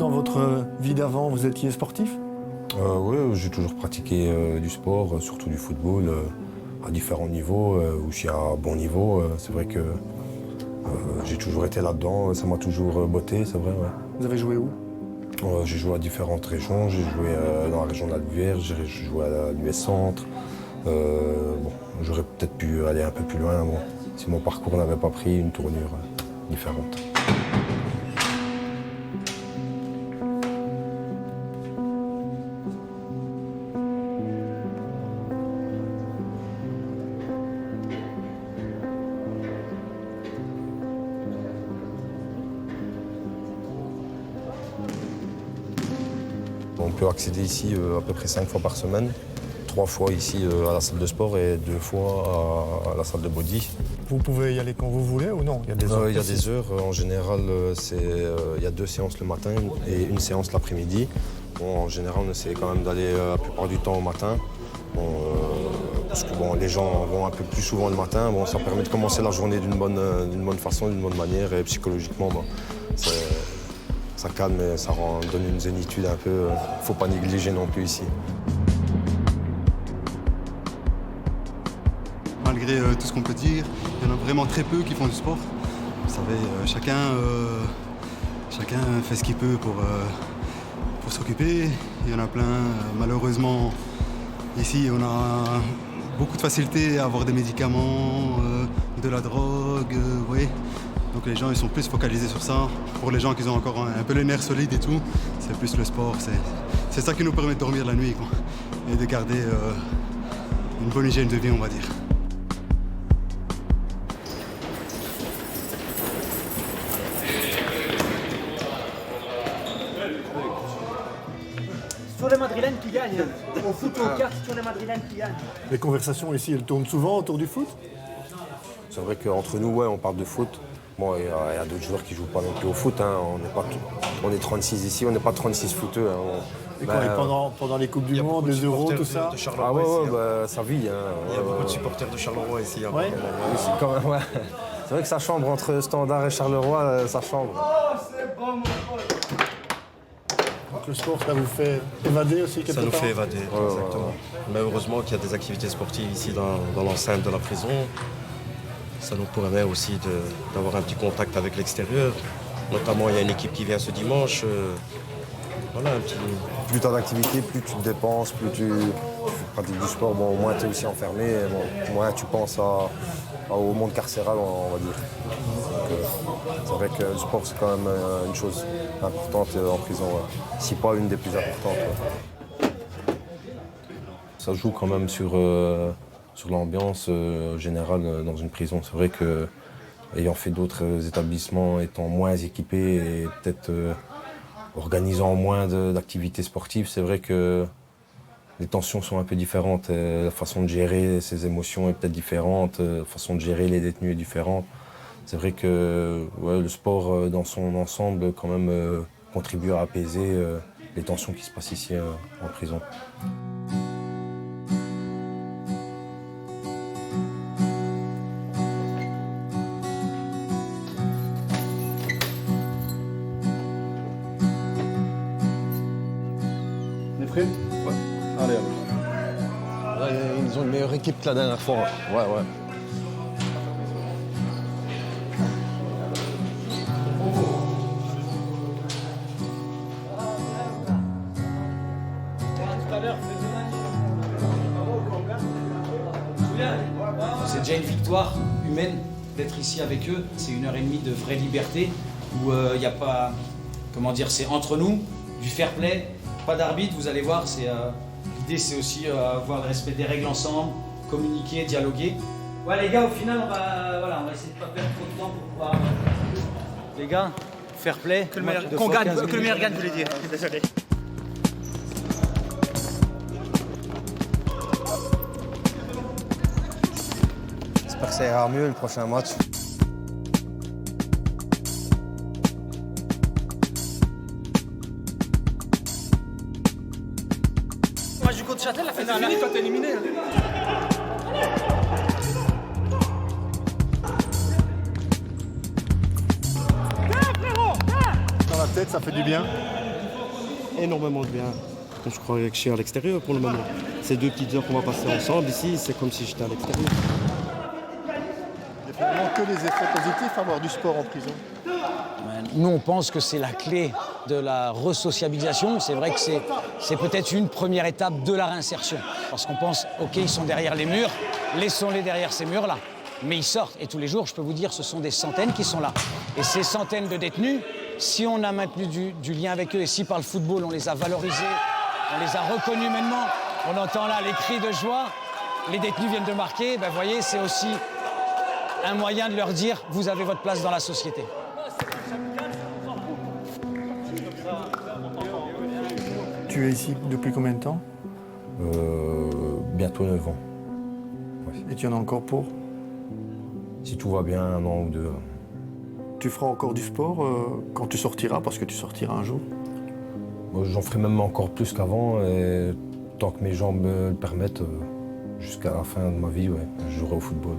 dans votre vie d'avant, vous étiez sportif? Oui, j'ai toujours pratiqué du sport, surtout du football, à différents niveaux, où je suis à un bon niveau. C'est vrai que j'ai toujours été là-dedans, ça m'a toujours botté, c'est vrai. Ouais. Vous avez joué où? J'ai joué à différentes régions, j'ai joué dans la région de la Luvière, j'ai joué à l'US Centre. Bon, j'aurais peut-être pu aller un peu plus loin bon, si mon parcours n'avait pas pris une tournure différente. On peut accéder ici à peu près 5 fois par semaine, 3 fois ici à la salle de sport et 2 fois à la salle de body. Vous pouvez y aller quand vous voulez ou non? Il y a des heures. Il y a des heures. En général, il y a 2 séances le matin et une séance l'après-midi. Bon, en général, on essaie quand même d'aller la plupart du temps au matin. Parce que bon, les gens vont un peu plus souvent le matin. Bon, ça permet de commencer la journée d'une bonne façon, d'une bonne manière. Et psychologiquement, bon, ça calme et ça donne une zénitude un peu. Faut pas négliger non plus ici. Malgré tout ce qu'on peut dire, il y en a vraiment très peu qui font du sport. Vous savez, chacun fait ce qu'il peut pour s'occuper. Il y en a plein. Malheureusement, ici, on a beaucoup de facilité à avoir des médicaments, de la drogue, vous voyez. Donc les gens ils sont plus focalisés sur ça. Pour les gens qui ont encore un peu les nerfs solides et tout, c'est plus le sport. C'est ça qui nous permet de dormir la nuit quoi, et de garder une bonne hygiène de vie, on va dire. Sur les madrilènes qui gagnent. Au foot ou aux cartes, sur les madrilènes qui gagnent. Les conversations ici, elles tournent souvent autour du foot? C'est vrai qu'entre nous, ouais, on parle de foot. Bon, il y a d'autres joueurs qui ne jouent pas non plus au foot. Hein. On est 36 ici, on n'est pas 36 footeux. Hein. Et pendant les Coupes du Monde, les Euros, tout ça? Ah ouais, ça vit. Hein. Il y a beaucoup de supporters de Charleroi ici. Ouais. Ici, quand même, ouais. C'est vrai que ça chambre entre Standard et Charleroi, ça chambre. Donc le sport, ça vous fait évader aussi quelque part? Ça nous fait évader, exactement. Mais heureusement qu'il y a des activités sportives ici dans l'enceinte de la prison. Ça nous permet aussi d'avoir un petit contact avec l'extérieur. Notamment, il y a une équipe qui vient ce dimanche. Voilà, un petit... Plus tu as d'activité, plus tu te dépenses, plus tu pratiques du sport, bon, moins tu es aussi enfermé, bon, moins tu penses au monde carcéral, on va dire. C'est vrai que le sport, c'est quand même une chose importante en prison, si pas une des plus importantes. Ça joue quand même sur l'ambiance générale dans une prison. C'est vrai que, ayant fait d'autres établissements, étant moins équipés et peut-être organisant moins d'activités sportives, c'est vrai que les tensions sont un peu différentes. La façon de gérer ses émotions est peut-être différente, la façon de gérer les détenus est différente. C'est vrai que ouais, le sport dans son ensemble quand même contribue à apaiser les tensions qui se passent ici en prison. On est prêts? Ouais. Allez, allez. Ils ont une meilleure équipe que la dernière fois. Ouais. C'est déjà une victoire humaine d'être ici avec eux. C'est 1h30 de vraie liberté où il n'y a pas, comment dire, c'est entre nous, du fair play, pas d'arbitre, vous allez voir. L'idée c'est aussi avoir le respect des règles ensemble, communiquer, dialoguer. Ouais les gars, au final on va essayer de pas perdre trop de temps pour pouvoir... Les gars, fair play. Que le meilleur gagne, vous voulez dire. Désolé. J'espère que ça ira mieux le prochain match. Moi je contre Châtel, la finale. Fini, toi t'es éliminé. Dans la tête, ça fait du bien. énormément de bien. Je crois que je suis à l'extérieur pour le moment. Ces 2 petites heures qu'on va passer ensemble ici, c'est comme si j'étais à l'extérieur. Il n'y a vraiment que des effets positifs à avoir du sport en prison. Nous, on pense que c'est la clé de la resociabilisation. C'est vrai que c'est peut-être une première étape de la réinsertion. Parce qu'on pense, OK, ils sont derrière les murs, laissons-les derrière ces murs-là. Mais ils sortent. Et tous les jours, je peux vous dire, ce sont des centaines qui sont là. Et ces centaines de détenus, si on a maintenu du lien avec eux et si par le football, on les a valorisés, on les a reconnus humainement, on entend là les cris de joie, les détenus viennent de marquer, ben, vous voyez, c'est aussi un moyen de leur dire, vous avez votre place dans la société. Tu es ici depuis combien de temps? Bientôt 9 ans. Ouais. Et tu en as encore pour? Si tout va bien, 1 an ou 2. Tu feras encore du sport quand tu sortiras, parce que tu sortiras un jour? J'en ferai même encore plus qu'avant, et tant que mes jambes me le permettent, jusqu'à la fin de ma vie, ouais, je jouerai au football.